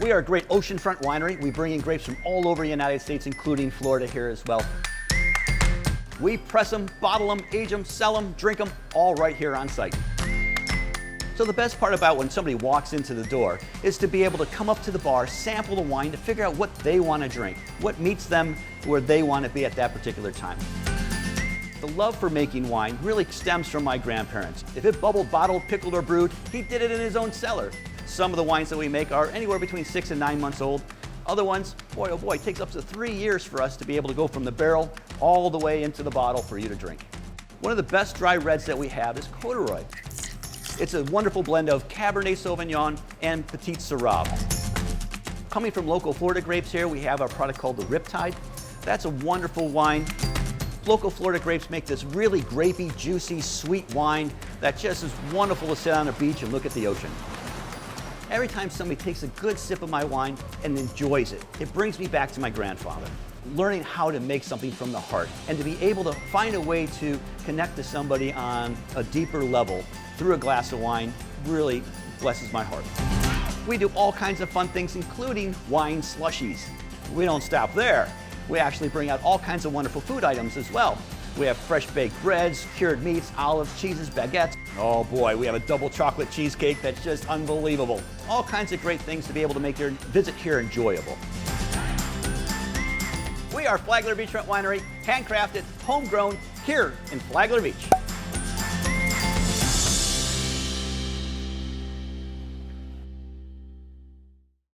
We are a great oceanfront winery. We bring in grapes from all over the United States, including Florida here as well. We press them, bottle them, age them, sell them, drink them, all right here on site. So the best part about when somebody walks into the door is to be able to come up to the bar, sample the wine, to figure out what they want to drink, what meets them where they want to be at that particular time. The love for making wine really stems from my grandparents. If it bubbled, bottled, pickled, or brewed, he did it in his own cellar. Some of the wines that we make are anywhere between 6 and 9 months old. Other ones, boy oh boy, it takes up to 3 years for us to be able to go from the barrel all the way into the bottle for you to drink. One of the best dry reds that we have is Corduroy. It's a wonderful blend of Cabernet Sauvignon and Petite Syrah. Coming from local Florida grapes here, we have our product called the Riptide. That's a wonderful wine. Local Florida grapes make this really grapey, juicy, sweet wine that just is wonderful to sit on a beach and look at the ocean. Every time somebody takes a good sip of my wine and enjoys it, it brings me back to my grandfather. Learning how to make something from the heart and to be able to find a way to connect to somebody on a deeper level through a glass of wine really blesses my heart. We do all kinds of fun things, including wine slushies. We don't stop there. We actually bring out all kinds of wonderful food items as well. We have fresh baked breads, cured meats, olives, cheeses, baguettes. Oh boy, we have a double chocolate cheesecake that's just unbelievable. All kinds of great things to be able to make your visit here enjoyable. We are Flagler Beachfront Winery, handcrafted, homegrown, here in Flagler Beach.